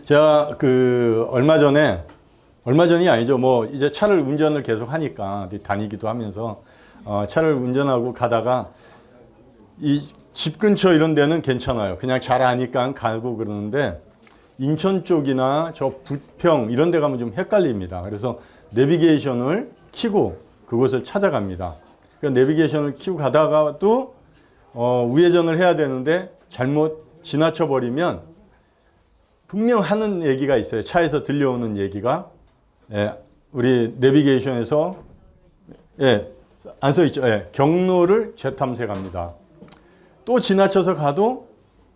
제가 얼마 전이 아니죠. 뭐 이제 차를 운전을 계속 하니까 다니기도 하면서 차를 운전하고 가다가 이 집 근처 이런 데는 괜찮아요. 그냥 잘 아니까 가고 그러는데 인천 쪽이나 저 부평 이런 데 가면 좀 헷갈립니다. 그래서 내비게이션을 켜고 그곳을 찾아갑니다. 그러니까 내비게이션을 켜고 가다가도 우회전을 해야 되는데 잘못 지나쳐 버리면 분명 하는 얘기가 있어요. 차에서 들려오는 얘기가 우리 내비게이션에서 안 써 있죠. 경로를 재탐색합니다. 또 지나쳐서 가도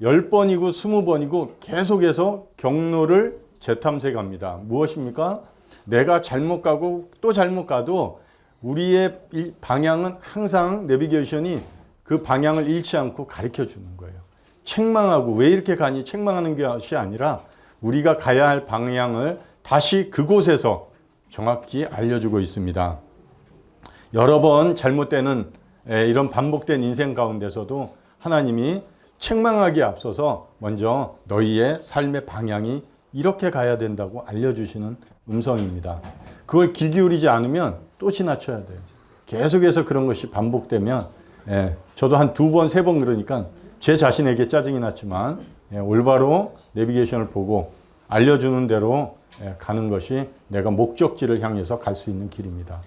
10번이고 20번이고 계속해서 경로를 재탐색합니다. 무엇입니까? 내가 잘못 가고 또 잘못 가도 우리의 방향은 항상 내비게이션이 그 방향을 잃지 않고 가르쳐 주는 거예요. 책망하고 왜 이렇게 가니 책망하는 것이 아니라 우리가 가야 할 방향을 다시 그곳에서 정확히 알려주고 있습니다. 여러 번 잘못되는 이런 반복된 인생 가운데서도 하나님이 책망하기에 앞서서 먼저 너희의 삶의 방향이 이렇게 가야 된다고 알려주시는 음성입니다. 그걸 귀 기울이지 않으면 또 지나쳐야 돼요. 계속해서 그런 것이 반복되면 저도 한 2번, 3번 그러니까 제 자신에게 짜증이 났지만 올바로 내비게이션을 보고 알려주는 대로 가는 것이 내가 목적지를 향해서 갈 수 있는 길입니다.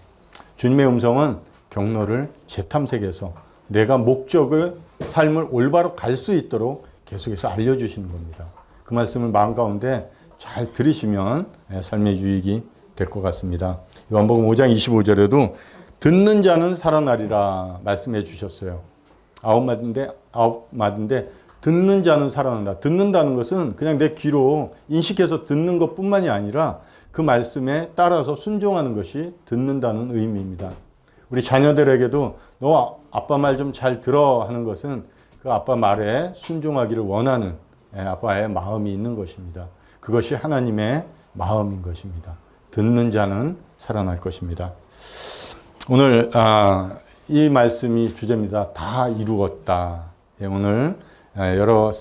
주님의 음성은 경로를 재탐색해서 내가 목적의 삶을 올바로 갈 수 있도록 계속해서 알려주시는 겁니다. 그 말씀을 마음 가운데 잘 들으시면 삶의 유익이 될 것 같습니다. 요한복음 5장 25절에도 듣는 자는 살아나리라 말씀해 주셨어요. 9마디인데 듣는 자는 살아난다. 듣는다는 것은 그냥 내 귀로 인식해서 듣는 것뿐만이 아니라 그 말씀에 따라서 순종하는 것이 듣는다는 의미입니다. 우리 자녀들에게도 너 아빠 말 좀 잘 들어 하는 것은 그 아빠 말에 순종하기를 원하는 아빠의 마음이 있는 것입니다. 그것이 하나님의 마음인 것입니다. 듣는 자는 살아날 것입니다. 오늘 이 말씀이 주제입니다. 다 이루었다. 오늘 여러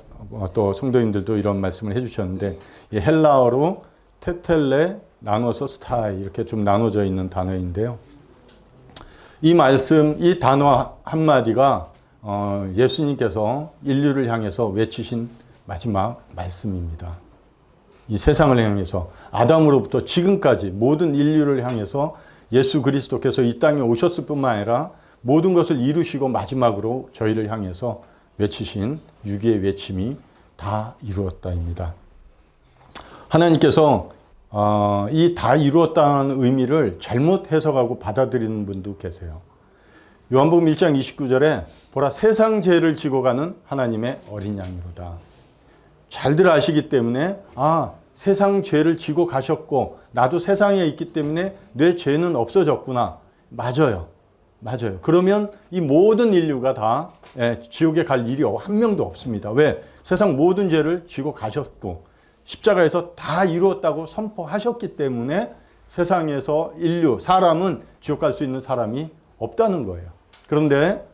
또 성도님들도 이런 말씀을 해주셨는데 헬라어로 테텔레 나눠서 스타이 이렇게 좀 나눠져 있는 단어인데요. 이 말씀, 이 단어 한마디가 예수님께서 인류를 향해서 외치신 마지막 말씀입니다. 이 세상을 향해서 아담으로부터 지금까지 모든 인류를 향해서 예수 그리스도께서 이 땅에 오셨을 뿐만 아니라 모든 것을 이루시고 마지막으로 저희를 향해서 외치신 유기의 외침이 다 이루었다입니다. 하나님께서 이 다 이루었다는 의미를 잘못 해석하고 받아들이는 분도 계세요. 요한복음 1장 29절에 보라 세상 죄를 지고 가는 하나님의 어린 양이로다. 잘들 아시기 때문에 세상 죄를 지고 가셨고 나도 세상에 있기 때문에 내 죄는 없어졌구나. 맞아요. 그러면 이 모든 인류가 다 지옥에 갈 일이 한 명도 없습니다. 왜? 세상 모든 죄를 지고 가셨고 십자가에서 다 이루었다고 선포하셨기 때문에 세상에서 인류, 사람은 지옥 갈 수 있는 사람이 없다는 거예요. 그런데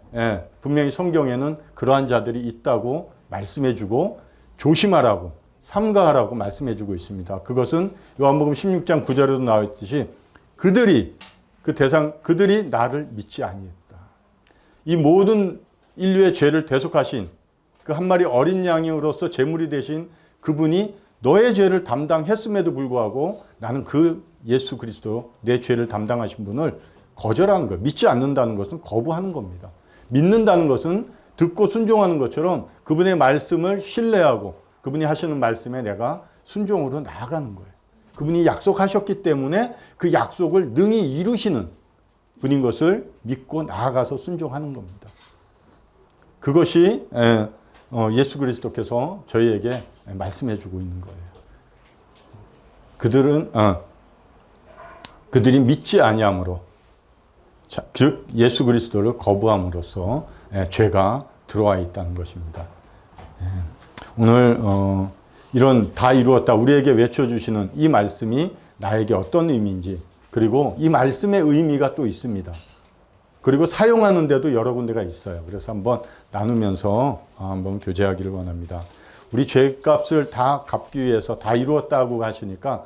분명히 성경에는 그러한 자들이 있다고 말씀해주고 조심하라고 삼가하라고 말씀해주고 있습니다. 그것은 요한복음 16장 9절에도 나와 있듯이 그들이 나를 믿지 아니했다. 이 모든 인류의 죄를 대속하신 그 한 마리 어린 양으로서 제물이 되신 그분이 너의 죄를 담당했음에도 불구하고 나는 그 예수 그리스도 내 죄를 담당하신 분을 거절하는 거예요. 믿지 않는다는 것은 거부하는 겁니다. 믿는다는 것은 듣고 순종하는 것처럼 그분의 말씀을 신뢰하고 그분이 하시는 말씀에 내가 순종으로 나아가는 거예요. 그분이 약속하셨기 때문에 그 약속을 능히 이루시는 분인 것을 믿고 나아가서 순종하는 겁니다. 그것이 예수 그리스도께서 저희에게 말씀해 주고 있는 거예요. 그들이 믿지 아니함으로 즉 예수 그리스도를 거부함으로써 죄가 들어와 있다는 것입니다. 오늘 이런 다 이루었다 우리에게 외쳐주시는 이 말씀이 나에게 어떤 의미인지 그리고 이 말씀의 의미가 또 있습니다. 그리고 사용하는 데도 여러 군데가 있어요. 그래서 한번 나누면서 한번 교제하기를 원합니다. 우리 죄값을 다 갚기 위해서 다 이루었다고 하시니까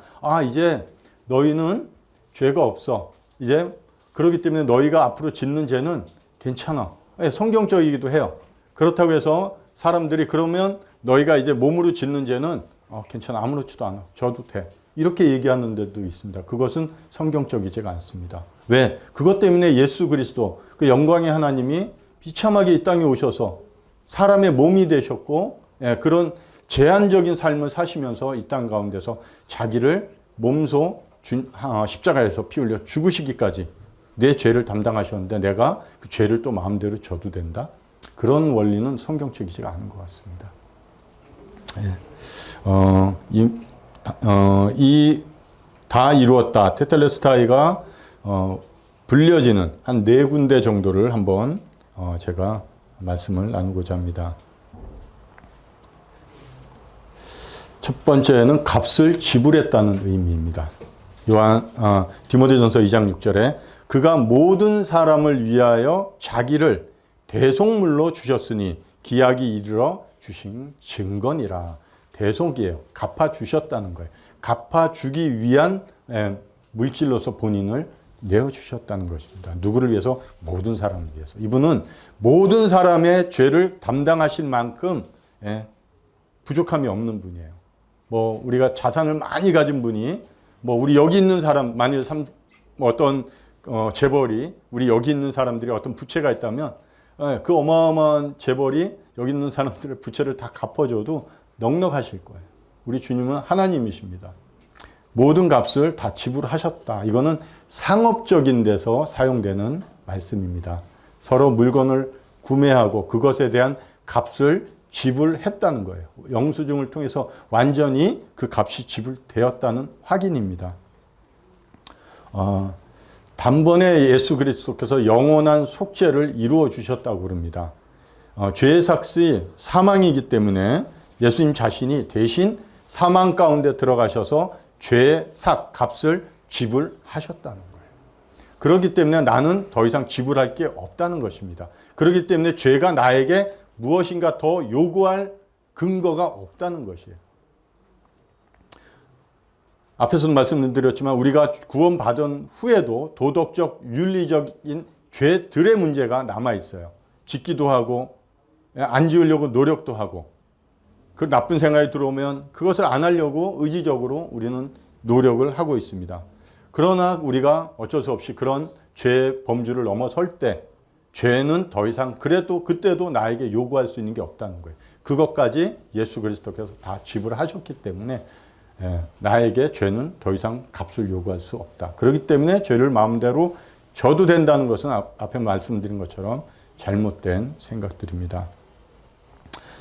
이제 너희는 죄가 없어. 이제 그렇기 때문에 너희가 앞으로 짓는 죄는 괜찮아. 성경적이기도 해요. 그렇다고 해서 사람들이 그러면 너희가 이제 몸으로 짓는 죄는 괜찮아. 아무렇지도 않아. 져도 돼. 이렇게 얘기하는 데도 있습니다. 그것은 성경적이지가 않습니다. 왜? 그것 때문에 예수 그리스도 그 영광의 하나님이 비참하게 이 땅에 오셔서 사람의 몸이 되셨고 그런 제한적인 삶을 사시면서 이 땅 가운데서 자기를 몸소 십자가에서 피 흘려 죽으시기까지 내 죄를 담당하셨는데 내가 그 죄를 또 마음대로 져도 된다? 그런 원리는 성경적이지가 않은 것 같습니다. 이 다 이루었다. 테텔레스타이가 불려지는 한 4군데 정도를 한번 제가 말씀을 나누고자 합니다. 첫 번째는 값을 지불했다는 의미입니다. 디모데전서 2장 6절에 그가 모든 사람을 위하여 자기를 대속물로 주셨으니 기약이 이르러 주신 증거니라. 대속이에요. 갚아주셨다는 거예요. 갚아주기 위한 물질로서 본인을 내어주셨다는 것입니다. 누구를 위해서? 모든 사람을 위해서. 이분은 모든 사람의 죄를 담당하실 만큼 부족함이 없는 분이에요. 우리가 자산을 많이 가진 분이 우리 여기 있는 사람, 만일 어떤 재벌이 우리 여기 있는 사람들이 어떤 부채가 있다면 그 어마어마한 재벌이 여기 있는 사람들의 부채를 다 갚아줘도 넉넉하실 거예요. 우리 주님은 하나님이십니다. 모든 값을 다 지불하셨다. 이거는 상업적인 데서 사용되는 말씀입니다. 서로 물건을 구매하고 그것에 대한 값을 지불했다는 거예요. 영수증을 통해서 완전히 그 값이 지불되었다는 확인입니다. 단번에 예수 그리스도께서 영원한 속죄를 이루어 주셨다고 그럽니다. 죄의 삭이 사망이기 때문에 예수님 자신이 대신 사망 가운데 들어가셔서 죄의 삭, 값을 지불하셨다는 거예요. 그렇기 때문에 나는 더 이상 지불할 게 없다는 것입니다. 그렇기 때문에 죄가 나에게 무엇인가 더 요구할 근거가 없다는 것이에요. 앞에서도 말씀드렸지만 우리가 구원받은 후에도 도덕적, 윤리적인 죄들의 문제가 남아있어요. 짓기도 하고 안 지으려고 노력도 하고 그 나쁜 생각이 들어오면 그것을 안 하려고 의지적으로 우리는 노력을 하고 있습니다. 그러나 우리가 어쩔 수 없이 그런 죄의 범주를 넘어설 때 죄는 더 이상 그때도 나에게 요구할 수 있는 게 없다는 거예요. 그것까지 예수 그리스도께서 다 지불하셨기 때문에 나에게 죄는 더 이상 값을 요구할 수 없다. 그렇기 때문에 죄를 마음대로 져도 된다는 것은 앞에 말씀드린 것처럼 잘못된 생각들입니다.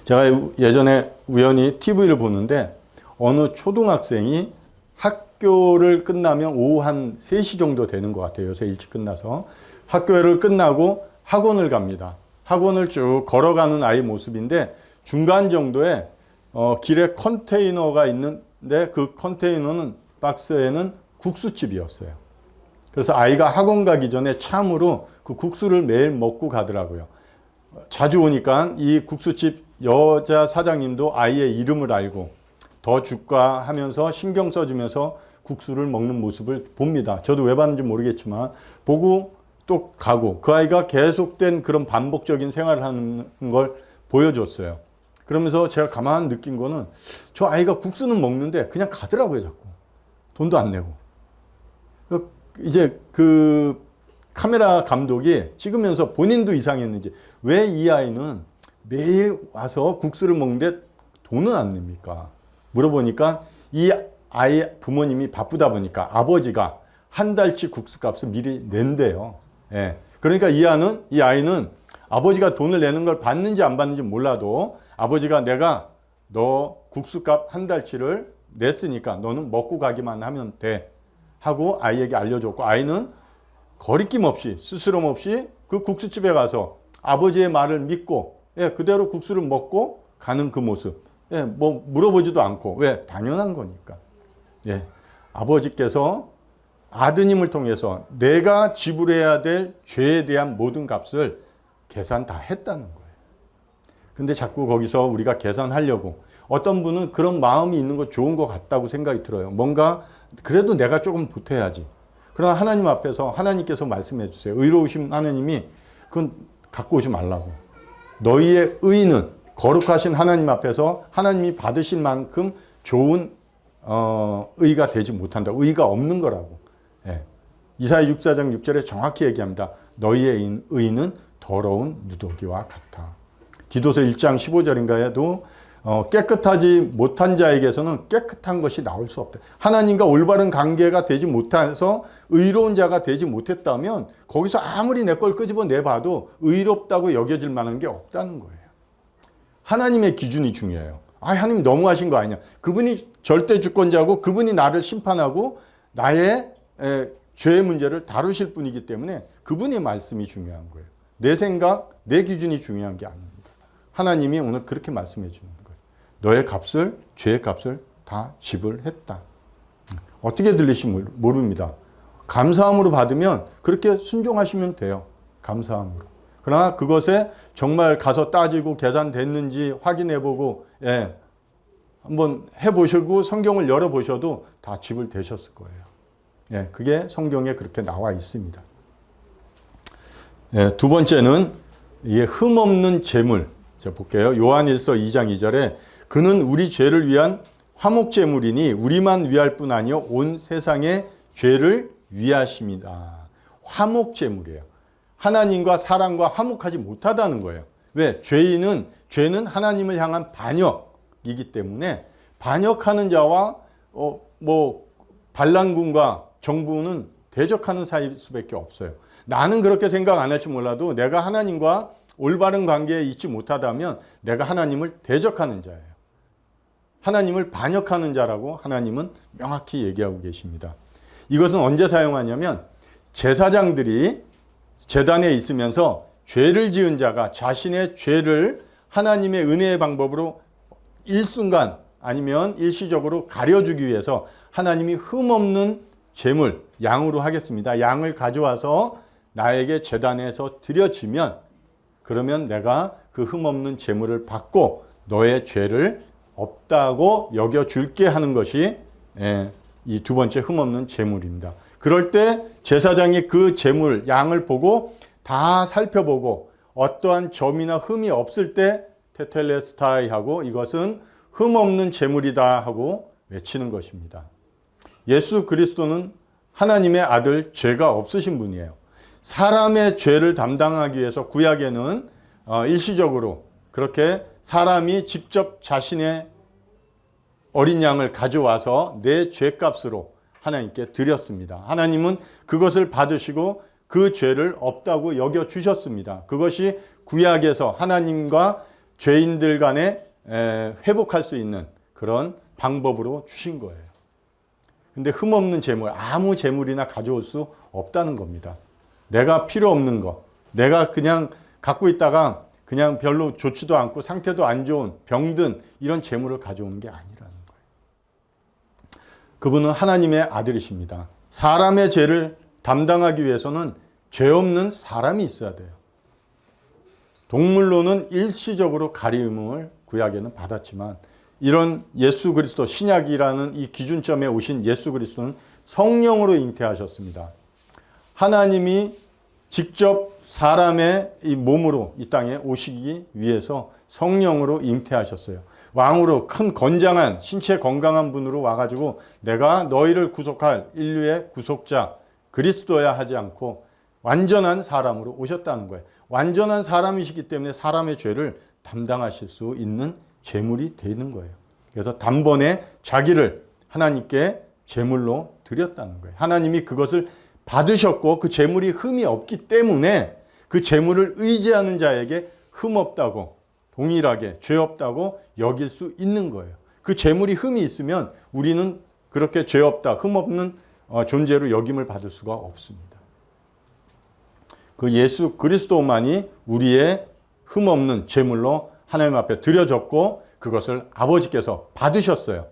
제가 예전에 우연히 TV를 보는데 어느 초등학생이 학교를 끝나면 오후 한 3시 정도 되는 것 같아요. 요새 일찍 끝나서. 학교를 끝나고 학원을 갑니다. 학원을 쭉 걸어가는 아이 모습인데 중간 정도에 길에 컨테이너가 있는데 그 컨테이너는 박스에는 국수집이었어요. 그래서 아이가 학원 가기 전에 참으로 그 국수를 매일 먹고 가더라고요. 자주 오니까 이 국수집 여자 사장님도 아이의 이름을 알고 더 줄까 하면서 신경 써주면서 국수를 먹는 모습을 봅니다. 저도 왜 봤는지 모르겠지만 보고 또 가고 그 아이가 계속된 그런 반복적인 생활을 하는 걸 보여줬어요. 그러면서 제가 가만히 느낀 거는 저 아이가 국수는 먹는데 그냥 가더라고요. 자꾸 돈도 안 내고. 이제 그 카메라 감독이 찍으면서 본인도 이상했는지 왜 이 아이는 매일 와서 국수를 먹는데 돈은 안 냅니까? 물어보니까 이 아이 부모님이 바쁘다 보니까 아버지가 한 달치 국수값을 미리 낸대요. 그러니까 이 아이는 아버지가 돈을 내는 걸 받는지 안 받는지 몰라도 아버지가 내가 너 국수값 한 달치를 냈으니까 너는 먹고 가기만 하면 돼 하고 아이에게 알려줬고 아이는 거리낌 없이 스스럼 없이 그 국수집에 가서 아버지의 말을 믿고 그대로 국수를 먹고 가는 그 모습. 뭐 물어보지도 않고. 왜? 당연한 거니까. 아버지께서 아드님을 통해서 내가 지불해야 될 죄에 대한 모든 값을 계산 다 했다는 거예요. 근데 자꾸 거기서 우리가 계산하려고 어떤 분은 그런 마음이 있는 거 좋은 것 같다고 생각이 들어요. 뭔가 그래도 내가 조금 보태야지. 그러나 하나님 앞에서 하나님께서 말씀해 주세요. 의로우신 하나님이 그건 갖고 오지 말라고. 너희의 의는 거룩하신 하나님 앞에서 하나님이 받으실 만큼 좋은 의가 되지 못한다. 의가 없는 거라고. 예. 이사야 64장 6절에 정확히 얘기합니다. 너희의 의는 더러운 누더기와 같아. 디도서 1장 15절인가에도 깨끗하지 못한 자에게서는 깨끗한 것이 나올 수 없다. 하나님과 올바른 관계가 되지 못해서 의로운 자가 되지 못했다면 거기서 아무리 내 걸 끄집어 내봐도 의롭다고 여겨질 만한 게 없다는 거예요. 하나님의 기준이 중요해요. 하나님 너무하신 거 아니냐. 그분이 절대 주권자고 그분이 나를 심판하고 나의 죄의 문제를 다루실 분이기 때문에 그분의 말씀이 중요한 거예요. 내 생각, 내 기준이 중요한 게 아닙니다. 하나님이 오늘 그렇게 말씀해 주는 거예요. 너의 값을, 죄의 값을 다 지불했다. 어떻게 들리시 모릅니다. 감사함으로 받으면 그렇게 순종하시면 돼요. 감사함으로. 그러나 그것에 정말 가서 따지고 계산됐는지 확인해보고 한번 해보시고 성경을 열어보셔도 다 지불되셨을 거예요. 그게 성경에 그렇게 나와 있습니다. 두 번째는 이게 흠없는 제물. 자, 볼게요. 요한일서 2장 2절에 그는 우리 죄를 위한 화목제물이니 우리만 위할 뿐 아니요 온 세상의 죄를 위하십니다. 화목제물이에요. 하나님과 사람과 화목하지 못하다는 거예요. 왜? 죄는 하나님을 향한 반역이기 때문에 반역하는 자와 반란군과 정부는 대적하는 사이일 수밖에 없어요. 나는 그렇게 생각 안 할지 몰라도 내가 하나님과 올바른 관계에 있지 못하다면 내가 하나님을 대적하는 자예요. 하나님을 반역하는 자라고 하나님은 명확히 얘기하고 계십니다. 이것은 언제 사용하냐면 제사장들이 제단에 있으면서 죄를 지은 자가 자신의 죄를 하나님의 은혜의 방법으로 일순간 아니면 일시적으로 가려주기 위해서 하나님이 흠없는 제물, 양으로 하겠습니다. 양을 가져와서 나에게 제단에서 드려지면 그러면 내가 그 흠없는 제물을 받고 너의 죄를 없다고 여겨줄게 하는 것이 이 두 번째 흠없는 제물입니다. 그럴 때 제사장이 그 제물, 양을 보고 다 살펴보고 어떠한 점이나 흠이 없을 때 테텔레스타이 하고 이것은 흠없는 제물이다 하고 외치는 것입니다. 예수 그리스도는 하나님의 아들, 죄가 없으신 분이에요. 사람의 죄를 담당하기 위해서 구약에는 일시적으로 그렇게 사람이 직접 자신의 어린 양을 가져와서 내 죄값으로 하나님께 드렸습니다. 하나님은 그것을 받으시고 그 죄를 없다고 여겨주셨습니다. 그것이 구약에서 하나님과 죄인들 간에 회복할 수 있는 그런 방법으로 주신 거예요. 근데 흠없는 제물, 아무 제물이나 가져올 수 없다는 겁니다. 내가 필요 없는 거, 내가 그냥 갖고 있다가 그냥 별로 좋지도 않고 상태도 안 좋은 병든 이런 제물을 가져오는 게 아니라는 거예요. 그분은 하나님의 아들이십니다. 사람의 죄를 담당하기 위해서는 죄 없는 사람이 있어야 돼요. 동물로는 일시적으로 가리움을 구약에는 받았지만 이런 예수 그리스도, 신약이라는 이 기준점에 오신 예수 그리스도는 성령으로 잉태하셨습니다. 하나님이 직접 사람의 이 몸으로 이 땅에 오시기 위해서 성령으로 잉태하셨어요. 왕으로 큰 건장한 신체 건강한 분으로 와가지고 내가 너희를 구속할 인류의 구속자 그리스도야 하지 않고 완전한 사람으로 오셨다는 거예요. 완전한 사람이시기 때문에 사람의 죄를 담당하실 수 있는 제물이 되는 거예요. 그래서 단번에 자기를 하나님께 제물로 드렸다는 거예요. 하나님이 그것을 받으셨고 그 제물이 흠이 없기 때문에 그 제물을 의지하는 자에게 흠 없다고 동일하게 죄 없다고 여길 수 있는 거예요. 그 제물이 흠이 있으면 우리는 그렇게 죄 없다, 흠 없는 존재로 여김을 받을 수가 없습니다. 그 예수 그리스도만이 우리의 흠 없는 제물로 하나님 앞에 드려졌고 그것을 아버지께서 받으셨어요.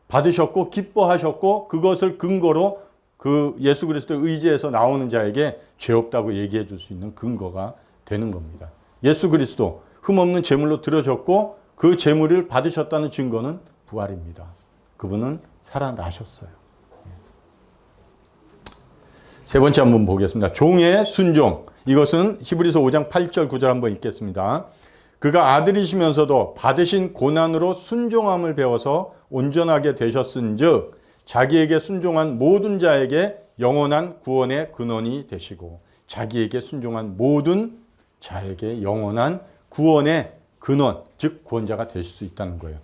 받으셨고 기뻐하셨고 그것을 근거로 그 예수 그리스도의 의지에서 나오는 자에게 죄 없다고 얘기해 줄 수 있는 근거가 되는 겁니다. 예수 그리스도 흠없는 제물로 드려졌고 그 재물을 받으셨다는 증거는 부활입니다. 그분은 살아나셨어요. 세 번째 한번 보겠습니다. 종의 순종. 이것은 히브리서 5장 8절 9절 한번 읽겠습니다. 그가 아들이시면서도 받으신 고난으로 순종함을 배워서 온전하게 되셨은즉 자기에게 순종한 모든 자에게 영원한 구원의 근원이 되시고, 자기에게 순종한 모든 자에게 영원한 구원의 근원, 즉 구원자가 되실 수 있다는 거예요.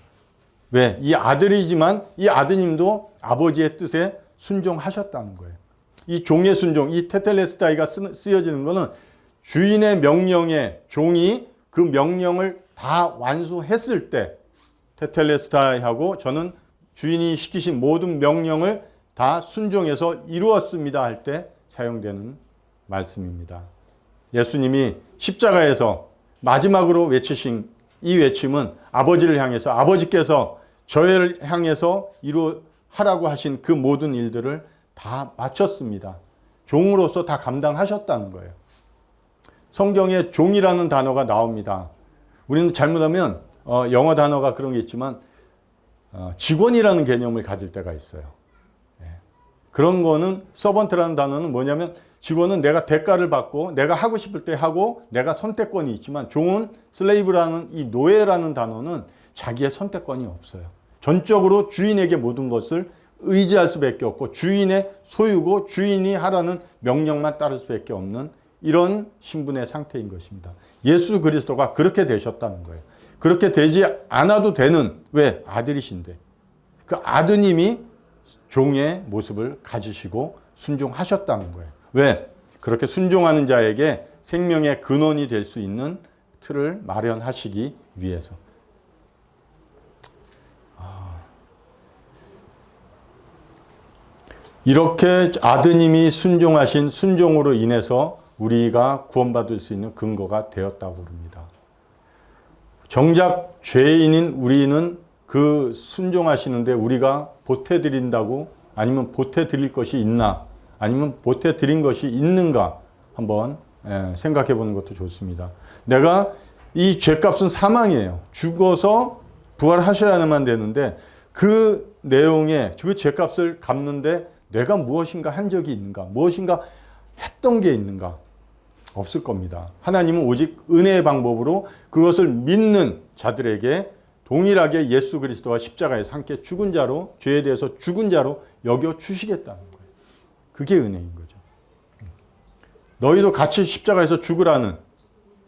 왜? 이 아들이지만 이 아드님도 아버지의 뜻에 순종하셨다는 거예요. 이 종의 순종, 이 테텔레스타이가 쓰여지는 것은 주인의 명령에 종이 그 명령을 다 완수했을 때, 테텔레스타이하고 저는 주인이 시키신 모든 명령을 다 순종해서 이루었습니다 할 때 사용되는 말씀입니다. 예수님이 십자가에서 마지막으로 외치신 이 외침은 아버지를 향해서, 아버지께서 저를 향해서 하라고 하신 그 모든 일들을 다 마쳤습니다. 종으로서 다 감당하셨다는 거예요. 성경에 종이라는 단어가 나옵니다. 우리는 잘못하면 영어 단어가 그런 게 있지만 직원이라는 개념을 가질 때가 있어요. 그런 거는 서번트라는 단어는 뭐냐면 직원은 내가 대가를 받고 내가 하고 싶을 때 하고 내가 선택권이 있지만, 종은 슬레이브라는 이 노예라는 단어는 자기의 선택권이 없어요. 전적으로 주인에게 모든 것을 의지할 수밖에 없고 주인의 소유고 주인이 하라는 명령만 따를 수밖에 없는 이런 신분의 상태인 것입니다. 예수 그리스도가 그렇게 되셨다는 거예요. 그렇게 되지 않아도 되는, 왜? 아들이신데 그 아드님이 종의 모습을 가지시고 순종하셨다는 거예요. 왜? 그렇게 순종하는 자에게 생명의 근원이 될 수 있는 틀을 마련하시기 위해서. 이렇게 아드님이 순종하신 순종으로 인해서 우리가 구원받을 수 있는 근거가 되었다고 합니다. 정작 죄인인 우리는 그 순종하시는데 우리가 보태드린다고, 아니면 보태드릴 것이 있나, 아니면 보태드린 것이 있는가 한번 생각해 보는 것도 좋습니다. 내가 이 죄값은 사망이에요. 죽어서 부활하셔야만 되는데 그 내용에 그 죄값을 갚는데 내가 무엇인가 한 적이 있는가, 무엇인가 했던 게 있는가? 없을 겁니다. 하나님은 오직 은혜의 방법으로 그것을 믿는 자들에게 동일하게 예수 그리스도와 십자가에서 함께 죽은 자로, 죄에 대해서 죽은 자로 여겨 주시겠다는 거예요. 그게 은혜인 거죠. 너희도 같이 십자가에서 죽으라는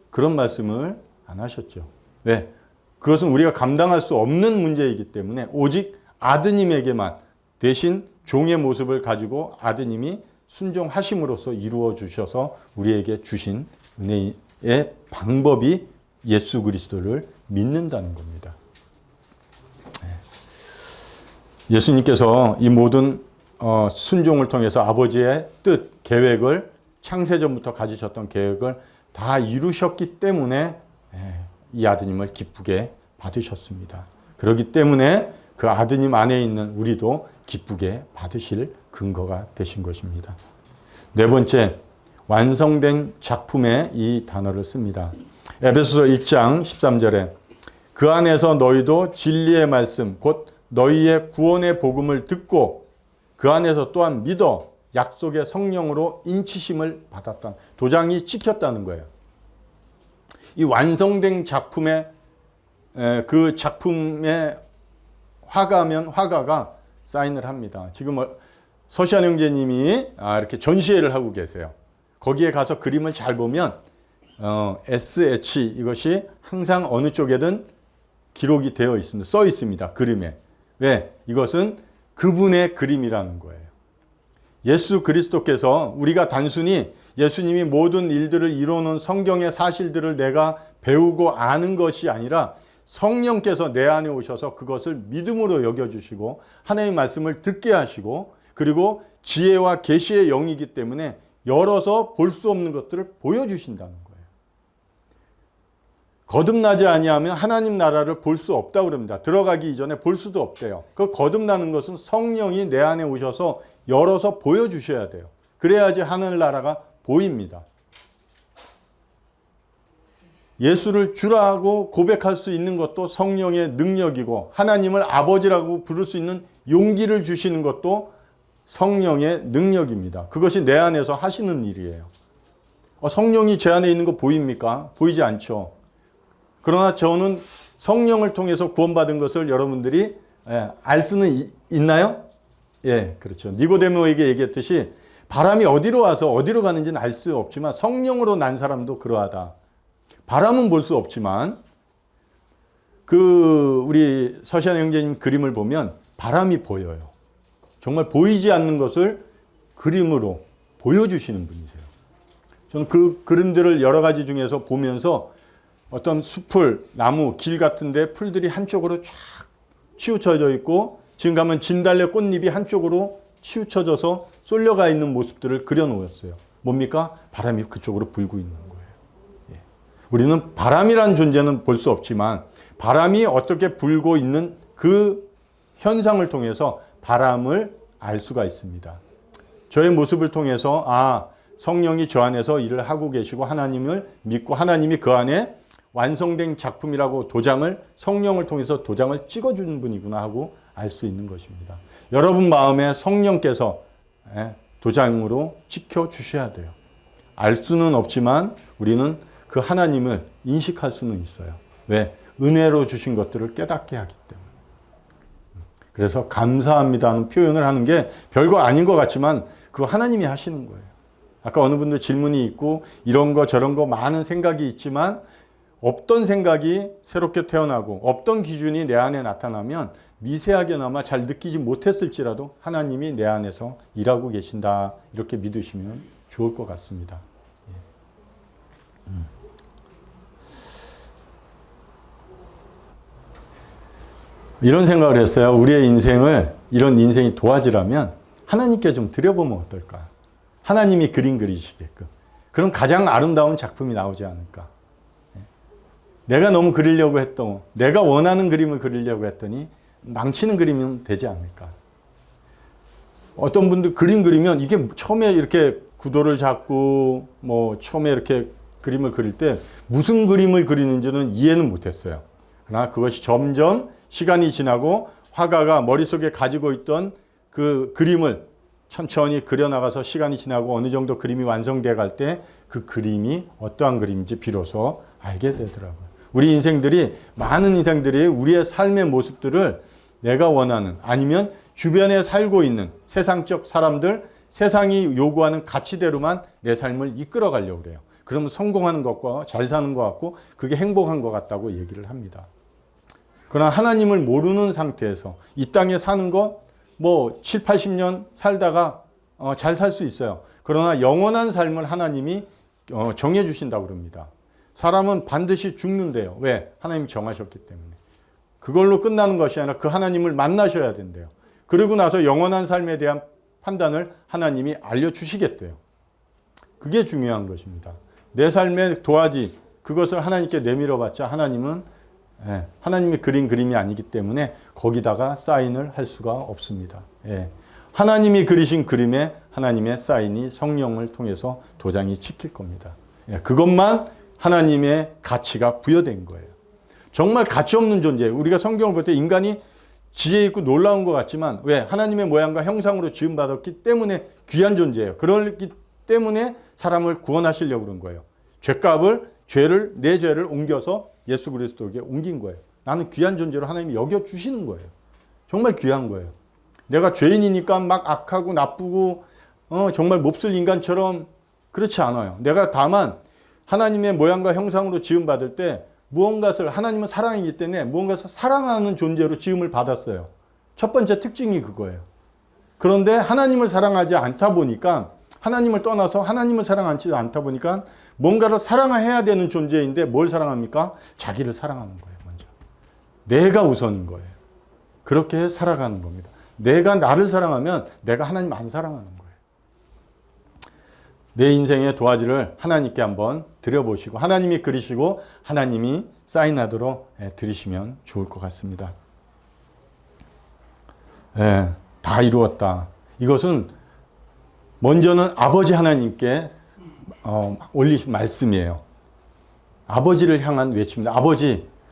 그런 말씀을 안 하셨죠. 왜? 그것은 우리가 감당할 수 없는 문제이기 때문에 오직 아드님에게만, 대신 종의 모습을 가지고 아드님이 순종하심으로써 이루어 주셔서 우리에게 주신 은혜의 방법이 예수 그리스도를 믿는다는 겁니다. 예수님께서 이 모든 순종을 통해서 아버지의 뜻, 계획을, 창세전부터 가지셨던 계획을 다 이루셨기 때문에 이 아드님을 기쁘게 받으셨습니다. 그렇기 때문에 그 아드님 안에 있는 우리도 기쁘게 받으실 근거가 되신 것입니다. 네 번째, 완성된 작품에 이 단어를 씁니다. 에베소서 1장 13절에 그 안에서 너희도 진리의 말씀 곧 너희의 구원의 복음을 듣고 그 안에서 또한 믿어 약속의 성령으로 인치심을 받았다. 도장이 찍혔다는 거예요. 이 완성된 작품에, 그 작품에 화가면 화가가 사인을 합니다. 지금 서시안 형제님이 이렇게 전시회를 하고 계세요. 거기에 가서 그림을 잘 보면 SH 이것이 항상 어느 쪽에든 기록이 되어 있습니다. 써 있습니다. 그림에. 왜? 이것은 그분의 그림이라는 거예요. 예수 그리스도께서 우리가 단순히 예수님이 모든 일들을 이루는 성경의 사실들을 내가 배우고 아는 것이 아니라 성령께서 내 안에 오셔서 그것을 믿음으로 여겨주시고 하나님의 말씀을 듣게 하시고, 그리고 지혜와 계시의 영이기 때문에 열어서 볼 수 없는 것들을 보여주신다는 거예요. 거듭나지 아니하면 하나님 나라를 볼 수 없다고 그럽니다. 들어가기 이전에 볼 수도 없대요. 그 거듭나는 것은 성령이 내 안에 오셔서 열어서 보여주셔야 돼요. 그래야지 하늘나라가 보입니다. 예수를 주라고 고백할 수 있는 것도 성령의 능력이고, 하나님을 아버지라고 부를 수 있는 용기를 주시는 것도 성령의 능력입니다. 그것이 내 안에서 하시는 일이에요. 성령이 제 안에 있는 거 보입니까? 보이지 않죠. 그러나 저는 성령을 통해서 구원받은 것을 여러분들이 알 수는 있나요? 예, 그렇죠. 니고데모에게 얘기했듯이 바람이 어디로 와서 어디로 가는지는 알 수 없지만 성령으로 난 사람도 그러하다. 바람은 볼 수 없지만 우리 서시안 형제님 그림을 보면 바람이 보여요. 정말 보이지 않는 것을 그림으로 보여주시는 분이세요. 저는 그 그림들을 여러 가지 중에서 보면서 어떤 숲을, 나무, 길 같은데 풀들이 한쪽으로 쫙 치우쳐져 있고, 지금 가면 진달래 꽃잎이 한쪽으로 치우쳐져서 쏠려가 있는 모습들을 그려놓았어요. 뭡니까? 바람이 그쪽으로 불고 있는 거예요. 예. 우리는 바람이라는 존재는 볼 수 없지만 바람이 어떻게 불고 있는 그 현상을 통해서 바람을 알 수가 있습니다. 저의 모습을 통해서 성령이 저 안에서 일을 하고 계시고 하나님을 믿고 하나님이 그 안에 완성된 작품이라고 성령을 통해서 도장을 찍어주는 분이구나 하고 알 수 있는 것입니다. 여러분 마음에 성령께서 도장으로 찍혀주셔야 돼요. 알 수는 없지만 우리는 그 하나님을 인식할 수는 있어요. 왜? 은혜로 주신 것들을 깨닫게 하기 때문에. 그래서 감사합니다는 표현을 하는 게 별거 아닌 것 같지만 그거 하나님이 하시는 거예요. 아까 어느 분들 질문이 있고 이런 거 저런 거 많은 생각이 있지만 없던 생각이 새롭게 태어나고 없던 기준이 내 안에 나타나면 미세하게나마 잘 느끼지 못했을지라도 하나님이 내 안에서 일하고 계신다. 이렇게 믿으시면 좋을 것 같습니다. 이런 생각을 했어요. 우리의 인생을 이런 인생이 도화지라면 하나님께 좀 드려보면 어떨까? 하나님이 그림 그리시게끔. 그럼 가장 아름다운 작품이 나오지 않을까? 내가 너무 그리려고 했던, 내가 원하는 그림을 그리려고 했더니 망치는 그림은 되지 않을까? 어떤 분들 그림 그리면 이게 처음에 이렇게 구도를 잡고 처음에 이렇게 그림을 그릴 때 무슨 그림을 그리는지는 이해는 못했어요. 그러나 그것이 점점 시간이 지나고 화가가 머릿속에 가지고 있던 그 그림을 천천히 그려나가서 시간이 지나고 어느 정도 그림이 완성돼 갈 때 그 그림이 어떠한 그림인지 비로소 알게 되더라고요. 우리 인생들이, 많은 인생들이 우리의 삶의 모습들을 내가 원하는, 아니면 주변에 살고 있는 세상적 사람들, 세상이 요구하는 가치대로만 내 삶을 이끌어 가려고 그래요. 그러면 성공하는 것과 잘 사는 것 같고 그게 행복한 것 같다고 얘기를 합니다. 그러나 하나님을 모르는 상태에서 이 땅에 사는 것 7, 80년 살다가 잘 살 수 있어요. 그러나 영원한 삶을 하나님이 정해 주신다고 그럽니다. 사람은 반드시 죽는데요. 왜? 하나님이 정하셨기 때문에. 그걸로 끝나는 것이 아니라 그 하나님을 만나셔야 된대요. 그리고 나서 영원한 삶에 대한 판단을 하나님이 알려주시겠대요. 그게 중요한 것입니다. 내 삶의 도화지, 그것을 하나님께 내밀어봤자 하나님은 하나님이 그린 그림이 아니기 때문에 거기다가 사인을 할 수가 없습니다. 하나님이 그리신 그림에 하나님의 사인이 성령을 통해서 도장이 찍힐 겁니다. 그것만 하나님의 가치가 부여된 거예요. 정말 가치 없는 존재예요. 우리가 성경을 볼 때 인간이 지혜 있고 놀라운 것 같지만 왜? 하나님의 모양과 형상으로 지음받았기 때문에 귀한 존재예요. 그렇기 때문에 사람을 구원하시려고 그런 거예요. 내 죄를 옮겨서 예수 그리스도에게 옮긴 거예요. 나는 귀한 존재로 하나님이 여겨주시는 거예요. 정말 귀한 거예요. 내가 죄인이니까 막 악하고 나쁘고 정말 몹쓸 인간처럼 그렇지 않아요. 내가 다만 하나님의 모양과 형상으로 지음받을 때 무언가를, 하나님은 사랑이기 때문에 무언가를 사랑하는 존재로 지음을 받았어요. 첫 번째 특징이 그거예요. 그런데 하나님을 사랑하지 않다 보니까, 하나님을 떠나서 하나님을 사랑하지 않다 보니까 뭔가를 사랑해야 되는 존재인데 뭘 사랑합니까? 자기를 사랑하는 거예요. 먼저. 내가 우선인 거예요. 그렇게 살아가는 겁니다. 내가 나를 사랑하면 내가 하나님 안 사랑하는 거예요. 내 인생의 도화지를 하나님께 한번 드려보시고 하나님이 그리시고 하나님이 사인하도록 드리시면 좋을 것 같습니다. 다 이루었다. 이것은 먼저는 아버지 하나님께 올리신 말씀이에요. 아버지를 향한 외침입니다.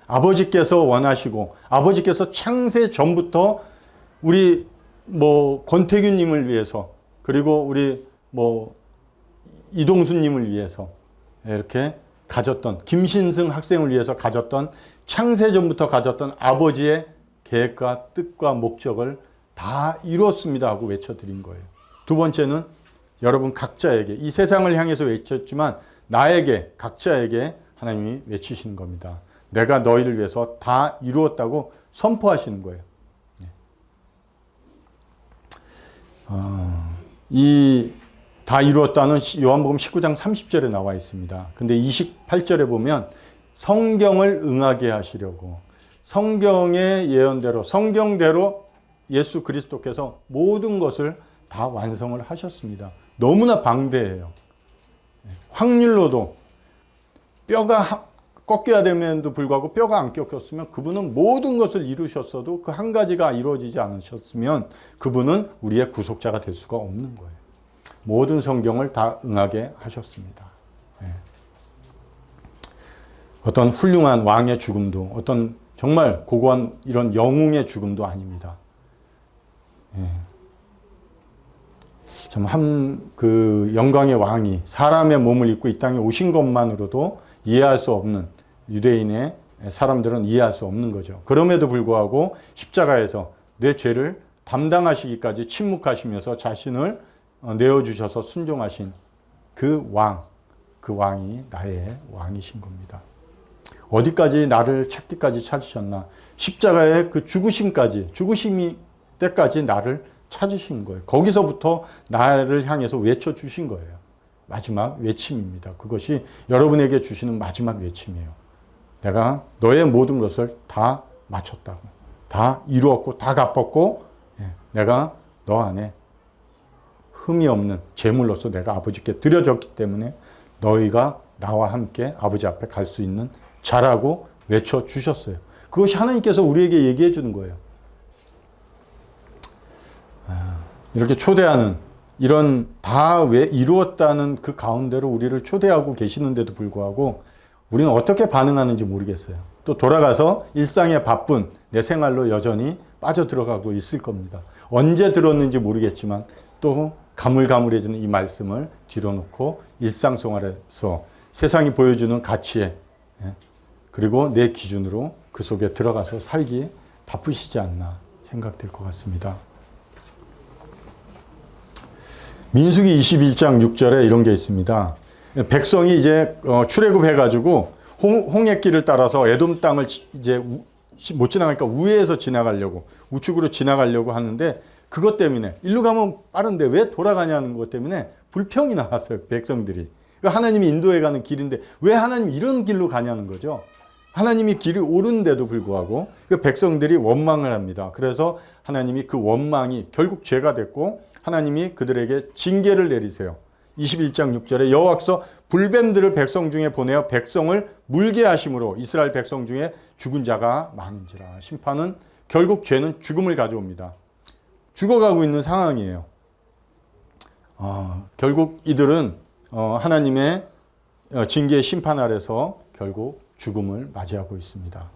아버지께서 원하시고 아버지께서 창세 전부터 우리 권태균님을 위해서 그리고 우리 이동수님을 위해서 이렇게 가졌던 김신승 학생을 위해서 가졌던 창세 전부터 가졌던 아버지의 계획과 뜻과 목적을 다 이루었습니다 하고 외쳐드린 거예요. 두 번째는 여러분 각자에게 이 세상을 향해서 외쳤지만 나에게 각자에게 하나님이 외치시는 겁니다. 내가 너희를 위해서 다 이루었다고 선포하시는 거예요. 이 다 이루었다는 요한복음 19장 30절에 나와 있습니다. 근데 28절에 보면 성경을 응하게 하시려고 성경의 예언대로 성경대로 예수 그리스도께서 모든 것을 다 완성을 하셨습니다. 너무나 방대해요. 확률로도 뼈가 꺾여야 됨에도 불구하고 뼈가 안 꺾였으면 그분은 모든 것을 이루셨어도 그 한 가지가 이루어지지 않으셨으면 그분은 우리의 구속자가 될 수가 없는 거예요. 모든 성경을 다 응하게 하셨습니다. 어떤 훌륭한 왕의 죽음도 어떤 정말 고고한 이런 영웅의 죽음도 아닙니다. 참 그 영광의 왕이 사람의 몸을 입고 이 땅에 오신 것만으로도 이해할 수 없는 유대인의 사람들은 이해할 수 없는 거죠. 그럼에도 불구하고 십자가에서 내 죄를 담당하시기까지 침묵하시면서 자신을 내어주셔서 순종하신 그 왕이 나의 왕이신 겁니다. 어디까지 나를 찾기까지 찾으셨나? 십자가의 그 죽으심이 때까지 나를 찾으신 거예요. 거기서부터 나를 향해서 외쳐주신 거예요. 마지막 외침입니다. 그것이 여러분에게 주시는 마지막 외침이에요. 내가 너의 모든 것을 다 마쳤다고. 다 이루었고 다 갚았고 내가 너 안에 흠이 없는 제물로서 내가 아버지께 드려졌기 때문에 너희가 나와 함께 아버지 앞에 갈 수 있는 자라고 외쳐주셨어요. 그것이 하나님께서 우리에게 얘기해 주는 거예요. 이렇게 초대하는 이런 다 이루었다는 그 가운데로 우리를 초대하고 계시는데도 불구하고 우리는 어떻게 반응하는지 모르겠어요. 또 돌아가서 일상에 바쁜 내 생활로 여전히 빠져들어가고 있을 겁니다. 언제 들었는지 모르겠지만 또 가물가물해지는 이 말씀을 뒤로 놓고 일상생활에서 세상이 보여주는 가치에 그리고 내 기준으로 그 속에 들어가서 살기에 바쁘시지 않나 생각될 것 같습니다. 민수기 21장 6절에 이런 게 있습니다. 백성이 이제 출애굽해가지고 홍해길을 따라서 에돔 땅을 이제 못 지나가니까 우회해서 지나가려고 우측으로 지나가려고 하는데 그것 때문에 일로 가면 빠른데 왜 돌아가냐는 것 때문에 불평이 나왔어요. 백성들이. 하나님이 인도해가는 길인데 왜 하나님이 이런 길로 가냐는 거죠. 하나님이 길이 옳은데도 불구하고 백성들이 원망을 합니다. 그래서 하나님이 그 원망이 결국 죄가 됐고 하나님이 그들에게 징계를 내리세요. 21장 6절에 여호와께서 불뱀들을 백성 중에 보내어 백성을 물게 하심으로 이스라엘 백성 중에 죽은 자가 많은지라. 심판은 결국 죄는 죽음을 가져옵니다. 죽어가고 있는 상황이에요. 결국 이들은 하나님의 징계의 심판 아래서 결국 죽음을 맞이하고 있습니다.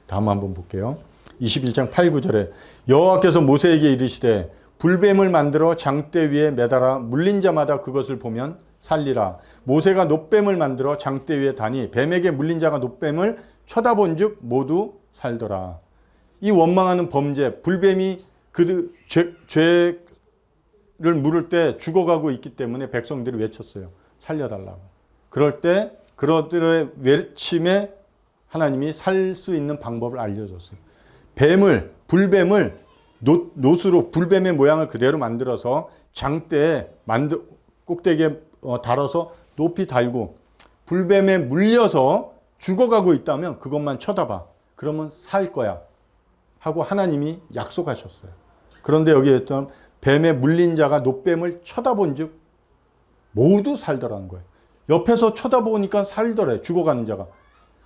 다음 한번 볼게요. 21장 8, 9절에 여호와께서 모세에게 이르시되 불뱀을 만들어 장대 위에 매달아 물린 자마다 그것을 보면 살리라. 모세가 놋뱀을 만들어 장대 위에 다니 뱀에게 물린 자가 놋뱀을 쳐다본 즉 모두 살더라. 이 원망하는 범죄, 불뱀이 그 죄를 물을 때 죽어가고 있기 때문에 백성들이 외쳤어요. 살려달라고. 그럴 때 그들의 외침에 하나님이 살 수 있는 방법을 알려줬어요. 불뱀을 놋으로 불뱀의 모양을 그대로 만들어서 장대에 꼭대기에 달아서 높이 달고 불뱀에 물려서 죽어가고 있다면 그것만 쳐다봐. 그러면 살 거야. 하고 하나님이 약속하셨어요. 그런데 여기에 있던 뱀에 물린 자가 놋뱀을 쳐다본 즉 모두 살더라는 거예요. 옆에서 쳐다보니까 살더래. 죽어가는 자가.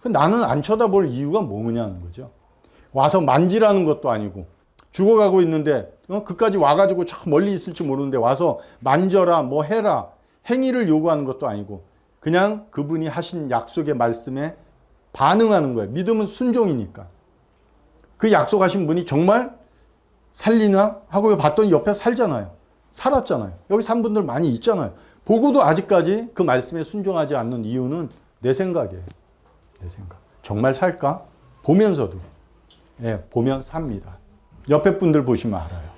나는 안 쳐다볼 이유가 뭐냐는 거죠. 와서 만지라는 것도 아니고 죽어가고 있는데 그까지 와가지고 저 멀리 있을지 모르는데 와서 만져라 뭐 해라 행위를 요구하는 것도 아니고 그냥 그분이 하신 약속의 말씀에 반응하는 거예요. 믿음은 순종이니까. 그 약속하신 분이 정말 살리나 하고 봤더니 옆에 살잖아요. 살았잖아요. 여기 산 분들 많이 있잖아요. 보고도 아직까지 그 말씀에 순종하지 않는 이유는 내 생각이에요. 내 생각. 정말 살까? 보면서도. 예, 보면 삽니다. 옆에 분들 보시면 알아요.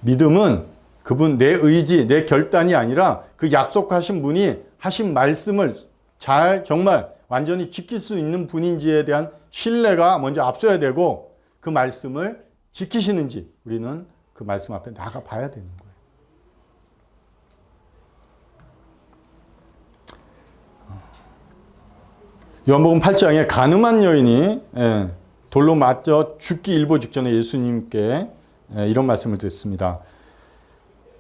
믿음은 그분 내 의지, 내 결단이 아니라 그 약속하신 분이 하신 말씀을 잘 정말 완전히 지킬 수 있는 분인지에 대한 신뢰가 먼저 앞서야 되고 그 말씀을 지키시는지 우리는 그 말씀 앞에 나가 봐야 되는 거예요. 요한복음 8장에 간음한 여인이 돌로 맞아 죽기 일보 직전에 예수님께 이런 말씀을 듣습니다.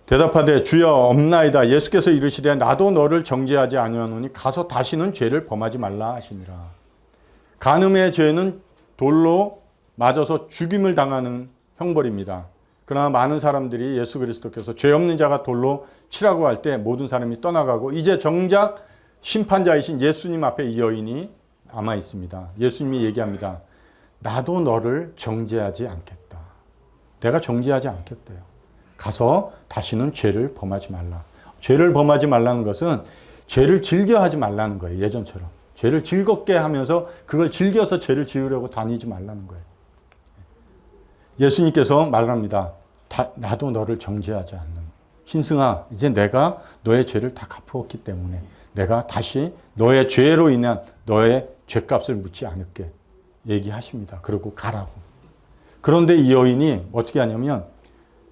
대답하되 주여 없나이다. 예수께서 이르시되 나도 너를 정죄하지 아니하노니 가서 다시는 죄를 범하지 말라 하시니라. 간음의 죄는 돌로 맞아서 죽임을 당하는 형벌입니다. 그러나 많은 사람들이 예수 그리스도께서 죄 없는 자가 돌로 치라고 할 때 모든 사람이 떠나가고 이제 정작 심판자이신 예수님 앞에 이 여인이 남아 있습니다. 예수님이 얘기합니다. 나도 너를 정죄하지 않겠다. 내가 정죄하지 않겠대요. 가서 다시는 죄를 범하지 말라. 죄를 범하지 말라는 것은 죄를 즐겨하지 말라는 거예요. 예전처럼. 죄를 즐겁게 하면서 그걸 즐겨서 죄를 지으려고 다니지 말라는 거예요. 예수님께서 말합니다. 나도 너를 정죄하지 않는. 신승아, 이제 내가 너의 죄를 다 갚았기 때문에 내가 다시 너의 죄로 인한 너의 죄값을 묻지 않을게. 얘기하십니다. 그리고 가라고. 그런데 이 여인이 어떻게 하냐면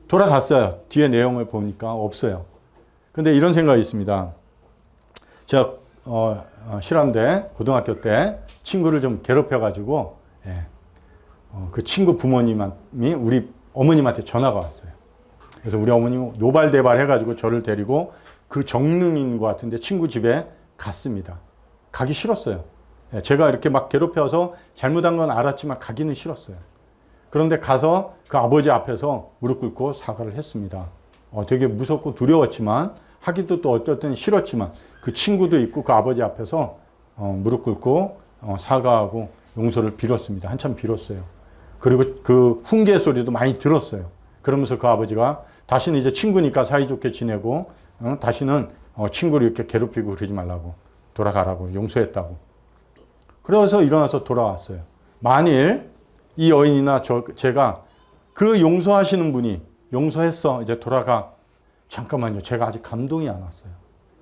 돌아갔어요. 뒤에 내용을 보니까 없어요. 근데 이런 생각이 있습니다. 제가 실화인데 고등학교 때 친구를 좀 괴롭혀가지고 그 친구 부모님이 우리 어머님한테 전화가 왔어요. 그래서 우리 어머님이 노발대발 해가지고 저를 데리고 그 정릉인 것 같은데 친구 집에 갔습니다. 가기 싫었어요. 제가 이렇게 막 괴롭혀서 잘못한 건 알았지만 가기는 싫었어요. 그런데 가서 그 아버지 앞에서 무릎 꿇고 사과를 했습니다. 되게 무섭고 두려웠지만 하기도 또 어떨 때는 싫었지만 그 친구도 있고 그 아버지 앞에서 무릎 꿇고 사과하고 용서를 빌었습니다. 한참 빌었어요. 그리고 그 훈계 소리도 많이 들었어요. 그러면서 그 아버지가 다시는 이제 친구니까 사이좋게 지내고 다시는 친구를 이렇게 괴롭히고 그러지 말라고 돌아가라고 용서했다고. 그래서 일어나서 돌아왔어요. 만일 이 여인이나 제가 그 용서하시는 분이 용서했어 이제 돌아가. 잠깐만요. 제가 아직 감동이 안 왔어요.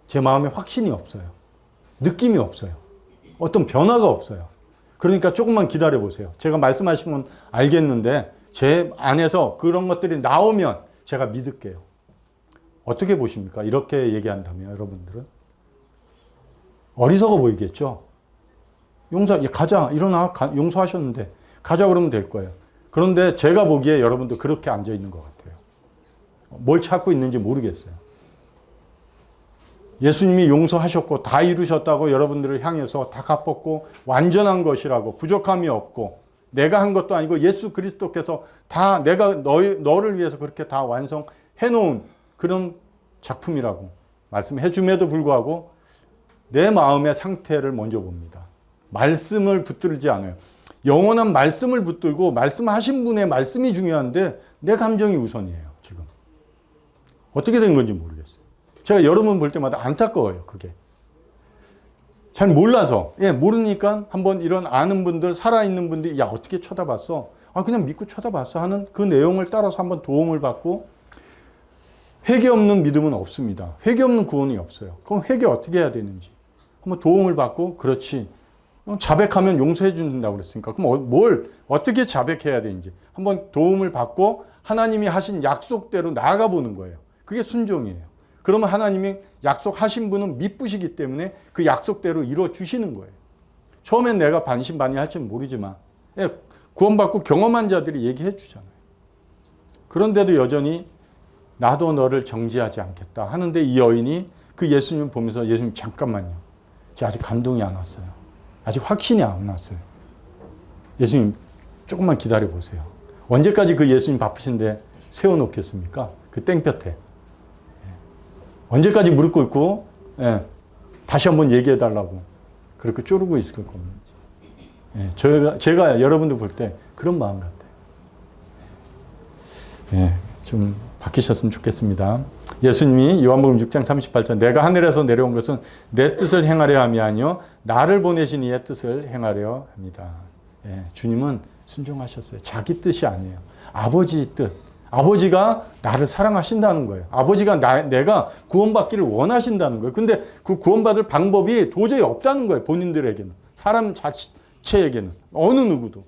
제 마음에 확신이 없어요. 느낌이 없어요. 어떤 변화가 없어요. 그러니까 조금만 기다려 보세요. 제가 말씀하신 건 알겠는데 제 안에서 그런 것들이 나오면 제가 믿을게요. 어떻게 보십니까? 이렇게 얘기한다면 여러분들은 어리석어 보이겠죠? 가자 일어나 용서하셨는데 가자 그러면 될 거예요. 그런데 제가 보기에 여러분도 그렇게 앉아 있는 것 같아요. 뭘 찾고 있는지 모르겠어요. 예수님이 용서하셨고 다 이루셨다고 여러분들을 향해서 다 갚았고 완전한 것이라고 부족함이 없고 내가 한 것도 아니고 예수 그리스도께서 다 내가 너를 위해서 그렇게 다 완성해 놓은 그런 작품이라고 말씀해 줌에도 불구하고 내 마음의 상태를 먼저 봅니다. 말씀을 붙들지 않아요. 영원한 말씀을 붙들고 말씀하신 분의 말씀이 중요한데 내 감정이 우선이에요. 지금 어떻게 된 건지 모르겠어요. 제가 여러분 볼 때마다 안타까워요. 그게 잘 몰라서 모르니까 한번 이런 아는 분들 살아있는 분들이 야 어떻게 쳐다봤어? 그냥 믿고 쳐다봤어 하는 그 내용을 따라서 한번 도움을 받고 회개 없는 믿음은 없습니다. 회개 없는 구원이 없어요. 그럼 회개 어떻게 해야 되는지 한번 도움을 받고 그렇지 자백하면 용서해 준다고 그랬으니까 그럼 뭘 어떻게 자백해야 되는지 한번 도움을 받고 하나님이 하신 약속대로 나아가 보는 거예요. 그게 순종이에요. 그러면 하나님이 약속하신 분은 미쁘시기 때문에 그 약속대로 이루어 주시는 거예요. 처음엔 내가 반신반의할지는 모르지만 구원받고 경험한 자들이 얘기해 주잖아요. 그런데도 여전히 나도 너를 정죄하지 않겠다 하는데 이 여인이 그 예수님 보면서 예수님 잠깐만요. 제가 아직 감동이 안 왔어요. 아직 확신이 안 왔어요. 예수님 조금만 기다려 보세요. 언제까지 그 예수님 바쁘신데 세워놓겠습니까? 그 땡볕에. 언제까지 무릎 꿇고 다시 한번 얘기해 달라고 그렇게 쪼르고 있을 겁니다. 예, 제가 여러분들 볼 때 그런 마음 같아요. 예, 좀 바뀌셨으면 좋겠습니다. 예수님이 요한복음 6장 38절 내가 하늘에서 내려온 것은 내 뜻을 행하려 함이 아니요 나를 보내신 이의 뜻을 행하려 합니다. 예, 주님은 순종하셨어요. 자기 뜻이 아니에요. 아버지의 뜻. 아버지가 나를 사랑하신다는 거예요. 아버지가 내가 구원받기를 원하신다는 거예요. 근데 그 구원받을 방법이 도저히 없다는 거예요. 본인들에게는. 사람 자체에게는. 어느 누구도.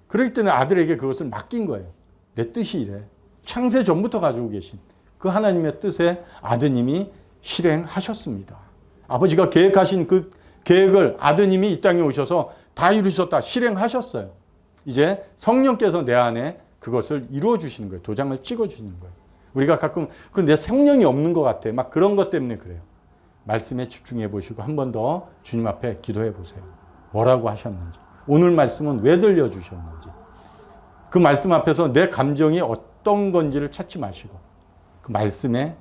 그렇기 때문에 아들에게 그것을 맡긴 거예요. 내 뜻이 이래. 창세 전부터 가지고 계신 그 하나님의 뜻에 아드님이 실행하셨습니다. 아버지가 계획하신 그 계획을 아드님이 이 땅에 오셔서 다 이루셨다. 실행하셨어요. 이제 성령께서 내 안에 그것을 이루어 주시는 거예요. 도장을 찍어 주시는 거예요. 우리가 가끔 내 성령이 없는 것 같아. 막 그런 것 때문에 그래요. 말씀에 집중해 보시고 한 번 더 주님 앞에 기도해 보세요. 뭐라고 하셨는지. 오늘 말씀은 왜 들려주셨는지. 그 말씀 앞에서 내 감정이 어떤 건지를 찾지 마시고 그 말씀에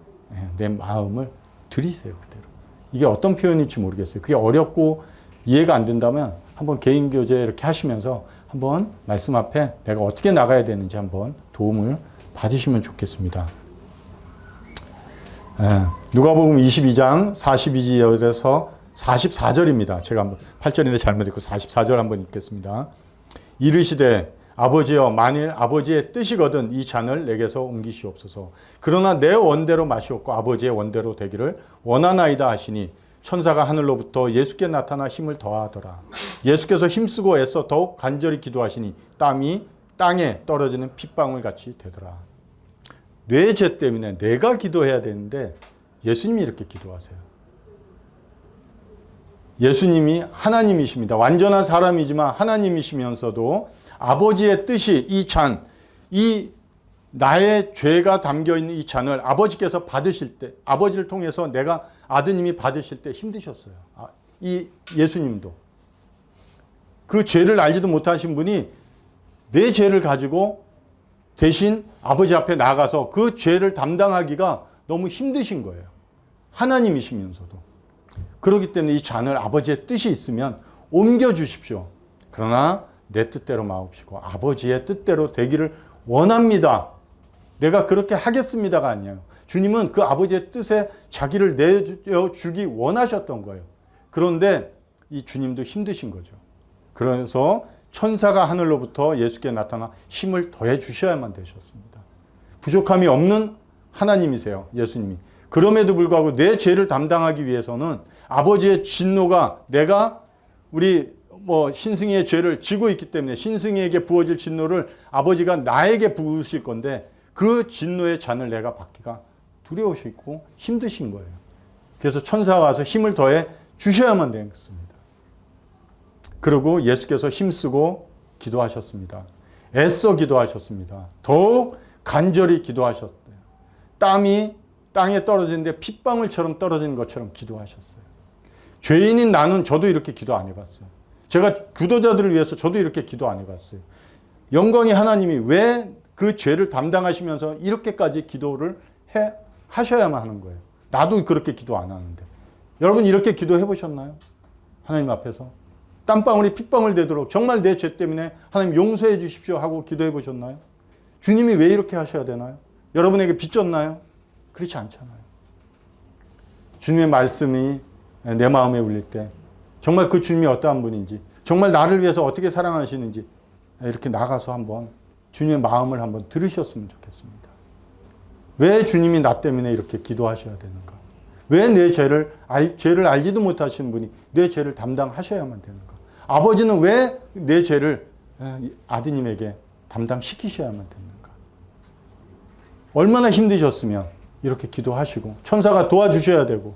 내 마음을 드리세요. 그대로. 이게 어떤 표현인지 모르겠어요. 그게 어렵고 이해가 안 된다면 한번 개인 교제 이렇게 하시면서 한번 말씀 앞에 내가 어떻게 나가야 되는지 한번 도움을 받으시면 좋겠습니다. 누가복음 22장 42절에서 44절입니다. 제가 한번 8절인데 잘못 읽고 44절 한번 읽겠습니다. 이르시되 아버지여 만일 아버지의 뜻이거든 이 잔을 내게서 옮기시옵소서. 그러나 내 원대로 마시옵고 아버지의 원대로 되기를 원하나이다 하시니 천사가 하늘로부터 예수께 나타나 힘을 더하더라. 예수께서 힘쓰고 애써 더욱 간절히 기도하시니 땀이 땅에 떨어지는 핏방울 같이 되더라. 내 죄 때문에 내가 기도해야 되는데 예수님이 이렇게 기도하세요. 예수님이 하나님이십니다. 완전한 사람이지만 하나님이시면서도 아버지의 뜻이 이 잔, 이 나의 죄가 담겨있는 이 잔을 아버지께서 받으실 때, 아버지를 통해서 내가 아드님이 받으실 때 힘드셨어요. 이 예수님도. 그 죄를 알지도 못하신 분이 내 죄를 가지고 대신 아버지 앞에 나가서 그 죄를 담당하기가 너무 힘드신 거예요. 하나님이시면서도. 그렇기 때문에 이 잔을 아버지의 뜻이 있으면 옮겨주십시오. 그러나 내 뜻대로 마옵시고 아버지의 뜻대로 되기를 원합니다. 내가 그렇게 하겠습니다가 아니에요. 주님은 그 아버지의 뜻에 자기를 내주기 원하셨던 거예요. 그런데 이 주님도 힘드신 거죠. 그래서 천사가 하늘로부터 예수께 나타나 힘을 더해 주셔야만 되셨습니다. 부족함이 없는 하나님이세요. 예수님이. 그럼에도 불구하고 내 죄를 담당하기 위해서는 아버지의 진노가 내가 우리 신승이의 죄를 지고 있기 때문에 신승이에게 부어질 진노를 아버지가 나에게 부으실 건데 그 진노의 잔을 내가 받기가 두려우시고 힘드신 거예요. 그래서 천사가 와서 힘을 더해 주셔야만 되겠습니다. 그리고 예수께서 힘쓰고 기도하셨습니다. 애써 기도하셨습니다. 더욱 간절히 기도하셨어요. 땀이 땅에 떨어지는데 핏방울처럼 떨어지는 것처럼 기도하셨어요. 죄인인 저도 이렇게 기도 안 해봤어요. 제가 기도자들을 위해서 저도 이렇게 기도 안 해봤어요. 영광의 하나님이 왜 그 죄를 담당하시면서 이렇게까지 기도를 하셔야만 하는 거예요. 나도 그렇게 기도 안 하는데. 여러분 이렇게 기도해 보셨나요? 하나님 앞에서. 땀방울이 핏방울 되도록 정말 내 죄 때문에 하나님 용서해 주십시오 하고 기도해 보셨나요? 주님이 왜 이렇게 하셔야 되나요? 여러분에게 빚졌나요? 그렇지 않잖아요. 주님의 말씀이 내 마음에 울릴 때 정말 그 주님이 어떠한 분인지 정말 나를 위해서 어떻게 사랑하시는지 이렇게 나가서 한번 주님의 마음을 한번 들으셨으면 좋겠습니다. 왜 주님이 나 때문에 이렇게 기도하셔야 되는가? 왜 내 죄를 알지도 못하시는 분이 내 죄를 담당하셔야만 되는가? 아버지는 왜 내 죄를 아드님에게 담당시키셔야만 되는가? 얼마나 힘드셨으면 이렇게 기도하시고 천사가 도와주셔야 되고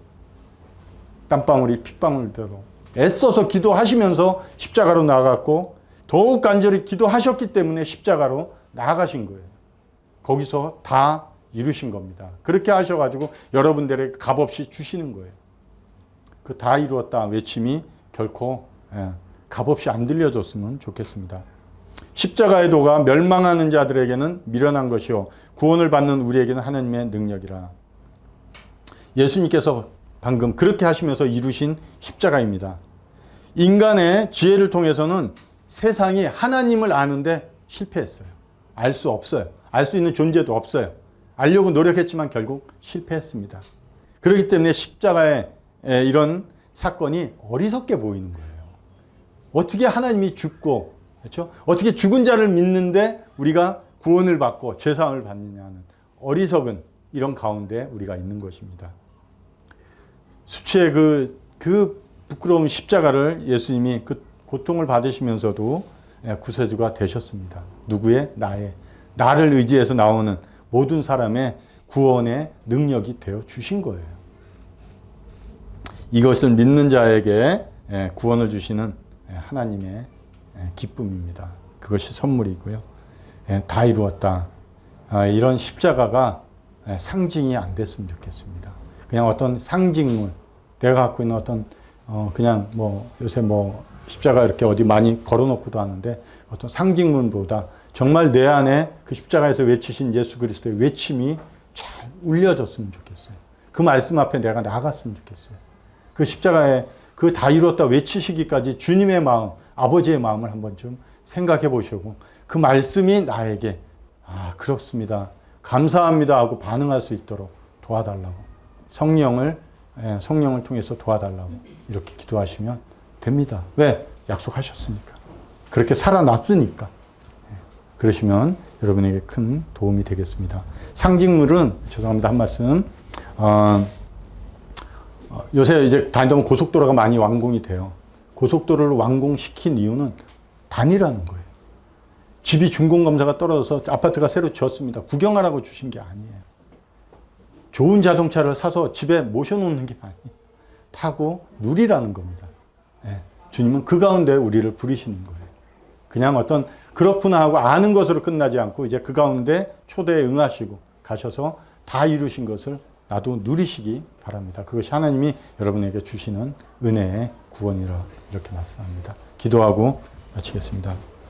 땀방울이 핏방울 되고 애써서 기도하시면서 십자가로 나아갔고 더욱 간절히 기도하셨기 때문에 십자가로 나아가신 거예요. 거기서 다 이루신 겁니다. 그렇게 하셔가지고 여러분들에게 값없이 주시는 거예요. 그 다 이루었다 외침이 결코 값없이 안 들려줬으면 좋겠습니다. 십자가의 도가 멸망하는 자들에게는 미련한 것이요 구원을 받는 우리에게는 하나님의 능력이라. 예수님께서 방금 그렇게 하시면서 이루신 십자가입니다. 인간의 지혜를 통해서는 세상이 하나님을 아는데 실패했어요. 알 수 없어요. 알 수 있는 존재도 없어요. 알려고 노력했지만 결국 실패했습니다. 그렇기 때문에 십자가의 이런 사건이 어리석게 보이는 거예요. 어떻게 하나님이 죽고, 그렇죠? 어떻게 죽은 자를 믿는데 우리가 구원을 받고 죄사함을 받느냐는 어리석은 이런 가운데 우리가 있는 것입니다. 수치의 그 부끄러운 십자가를 예수님이 그 고통을 받으시면서도 구세주가 되셨습니다. 누구의? 나를 의지해서 나오는 모든 사람의 구원의 능력이 되어 주신 거예요. 이것을 믿는 자에게 구원을 주시는 하나님의 기쁨입니다. 그것이 선물이고요. 다 이루었다. 이런 십자가가 상징이 안 됐으면 좋겠습니다. 그냥 어떤 상징물, 내가 갖고 있는 어떤 그냥 요새 십자가 이렇게 어디 많이 걸어놓고도 하는데 어떤 상징물보다 정말 내 안에 그 십자가에서 외치신 예수 그리스도의 외침이 잘 울려졌으면 좋겠어요. 그 말씀 앞에 내가 나갔으면 좋겠어요. 그 십자가에 그 다 이뤘다 외치시기까지 주님의 마음, 아버지의 마음을 한번 좀 생각해 보시고 그 말씀이 나에게 그렇습니다. 감사합니다 하고 반응할 수 있도록 도와달라고 성령을 통해서 도와달라고 이렇게 기도하시면 됩니다. 왜? 약속하셨으니까. 그렇게 살아났으니까. 그러시면 여러분에게 큰 도움이 되겠습니다. 상징물은 죄송합니다. 한 말씀. 요새 이제 다니다 보면 고속도로가 많이 완공이 돼요. 고속도로를 완공시킨 이유는 단이라는 거예요. 집이 준공검사가 떨어져서 아파트가 새로 지었습니다. 구경하라고 주신 게 아니에요. 좋은 자동차를 사서 집에 모셔놓는 게 아니에요. 타고 누리라는 겁니다. 주님은 그 가운데 우리를 부르시는 거예요. 그냥 어떤 그렇구나 하고 아는 것으로 끝나지 않고 이제 그 가운데 초대에 응하시고 가셔서 다 이루신 것을 나도 누리시기 바랍니다. 그것이 하나님이 여러분에게 주시는 은혜의 구원이라 이렇게 말씀합니다. 기도하고 마치겠습니다.